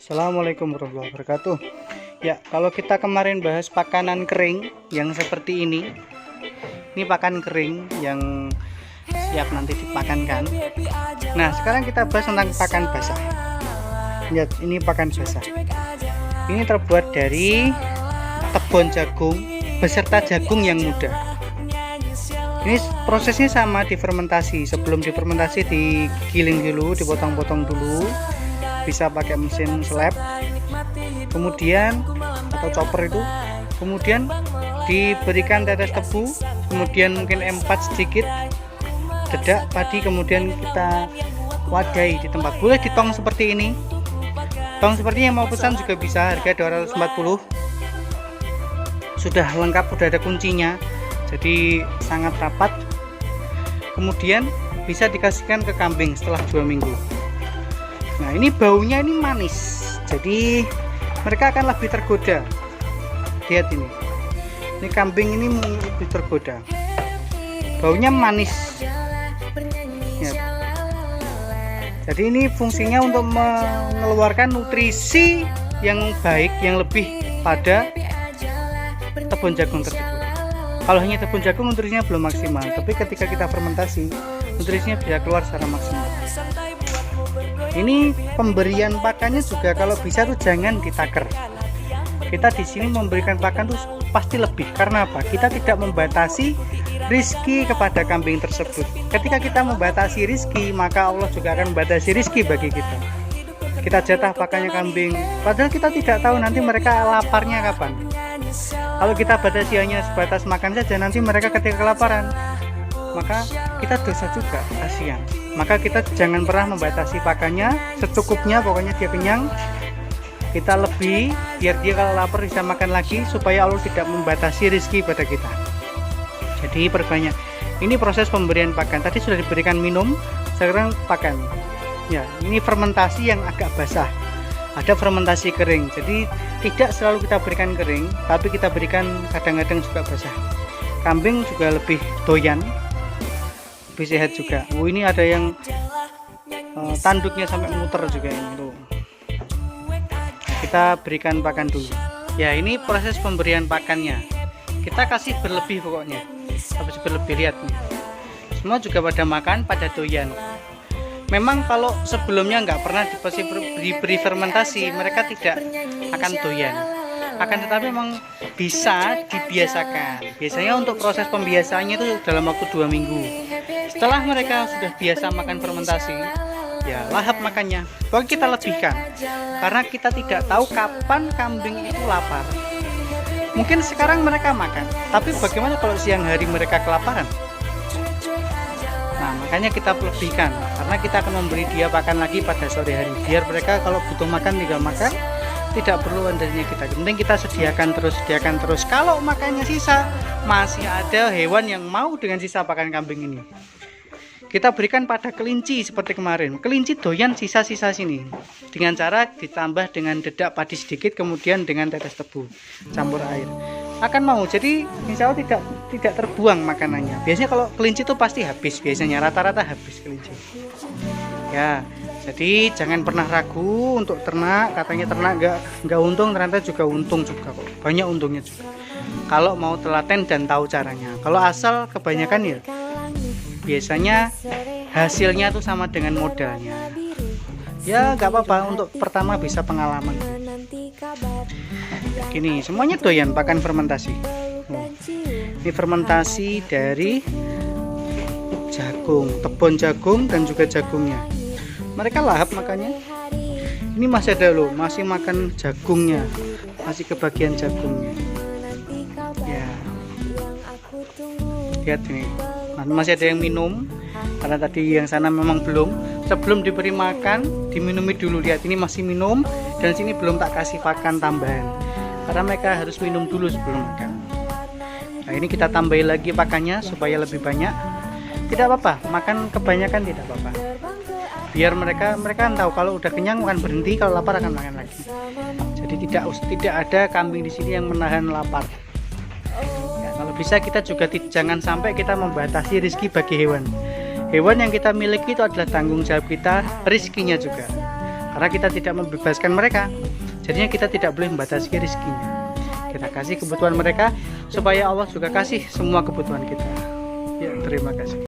Assalamualaikum warahmatullahi wabarakatuh. Ya, kalau kita kemarin bahas pakanan kering yang seperti ini pakan kering yang siap nanti dipakankan. Nah, sekarang kita bahas tentang pakan basah. Lihat, ini pakan basah. Ini terbuat dari tebon jagung beserta jagung yang muda. Ini prosesnya sama, difermentasi. Sebelum difermentasi digiling dulu, dipotong-potong dulu. Bisa pakai mesin slab, kemudian atau chopper itu, kemudian diberikan tetes tebu, kemudian mungkin M4 sedikit, dedak padi, kemudian kita wadahi di tempat. Boleh di tong seperti ini. Tong seperti yang mau pesan juga bisa, harga 240. Sudah lengkap, sudah ada kuncinya, jadi sangat rapat. Kemudian bisa dikasihkan ke kambing setelah 2 minggu. Nah, ini baunya ini manis, jadi mereka akan lebih tergoda. Lihat ini kambing ini lebih tergoda, baunya manis ya. Jadi ini fungsinya untuk mengeluarkan nutrisi yang baik, yang lebih pada tepung jagung tersebut. Kalau hanya tepung jagung nutrisinya belum maksimal, tapi ketika kita fermentasi nutrisinya bisa keluar secara maksimal. Ini pemberian pakannya juga kalau bisa tuh jangan ditaker. Kita di sini memberikan pakan tuh pasti lebih. Karena apa? Kita tidak membatasi rizki kepada kambing tersebut. Ketika kita membatasi rizki, maka Allah juga akan membatasi rizki bagi kita. Kita jatah pakannya kambing, padahal kita tidak tahu nanti mereka laparnya kapan. Kalau kita batasi hanya sebatas makan saja, nanti mereka ketika kelaparan, maka kita dosa juga, kasihan. Maka kita jangan pernah membatasi pakannya, secukupnya, pokoknya dia kenyang, kita lebih, biar dia kalau lapar bisa makan lagi, supaya Allah tidak membatasi rezeki pada kita. Jadi perbanyak. Ini proses pemberian pakan. Tadi sudah diberikan minum, sekarang pakan. Ya, ini fermentasi yang agak basah. Ada fermentasi kering. Jadi tidak selalu kita berikan kering, tapi kita berikan kadang-kadang juga basah. Kambing juga lebih doyan, lebih sehat juga. Ini ada yang tanduknya sampai muter juga ini tuh. Nah, kita berikan pakan dulu. Ya, ini proses pemberian pakannya. Kita kasih berlebih pokoknya. Habis berlebih, lihat nih. Semua juga pada makan, pada doyan. Memang kalau sebelumnya nggak pernah diberi fermentasi, mereka tidak akan doyan. Akan tetapi memang bisa dibiasakan. Biasanya untuk proses pembiasaannya itu dalam waktu 2 minggu. Setelah mereka sudah biasa makan fermentasi, ya lahap makannya. Pokoknya kita lebihkan, karena kita tidak tahu kapan kambing itu lapar. Mungkin sekarang mereka makan, tapi bagaimana kalau siang hari mereka kelaparan? Nah, makanya kita lebihkan, karena kita akan memberi dia pakan lagi pada sore hari, biar mereka kalau butuh makan tinggal makan, tidak perlu andalnya kita. Yang penting kita sediakan terus. Kalau makannya sisa, masih ada hewan yang mau dengan sisa pakan kambing ini, kita berikan pada kelinci seperti kemarin. Kelinci doyan sisa-sisa sini, dengan cara ditambah dengan dedak padi sedikit, kemudian dengan tetes tebu campur air, akan mau. Jadi insya Allah tidak terbuang makanannya. Biasanya kalau kelinci itu pasti habis, biasanya rata-rata habis kelinci ya. Jadi jangan pernah ragu untuk ternak. Katanya ternak nggak untung, ternyata juga untung juga kok, banyak untungnya juga kalau mau telaten dan tahu caranya. Kalau asal kebanyakan ya biasanya hasilnya tuh sama dengan modalnya. Ya nggak apa-apa, untuk pertama bisa pengalaman. Gini, semuanya doyan pakan fermentasi. Ini fermentasi dari jagung, tepung jagung dan juga jagungnya. Mereka lahap makannya. Ini masih ada loh, masih makan jagungnya, masih kebagian jagungnya. Ya, lihat ini. Nah, masih ada yang minum, karena tadi yang sana memang belum. Sebelum diberi makan, diminumi dulu. Lihat, ini masih minum, dan sini belum tak kasih pakan tambahan, karena mereka harus minum dulu sebelum makan. Nah, ini kita tambahin lagi pakannya supaya lebih banyak. Tidak apa-apa, makan kebanyakan tidak apa-apa. Biar mereka tahu kalau udah kenyang akan berhenti, kalau lapar akan makan lagi. Jadi tidak ada kambing di sini yang menahan lapar. Ya, kalau bisa kita juga jangan sampai kita membatasi rezeki bagi hewan. Hewan yang kita miliki itu adalah tanggung jawab kita, rizkinya juga. karena kita tidak membebaskan mereka, jadinya kita tidak boleh membatasi rezekinya. Kita kasih kebutuhan mereka supaya Allah juga kasih semua kebutuhan kita. Ya, terima kasih.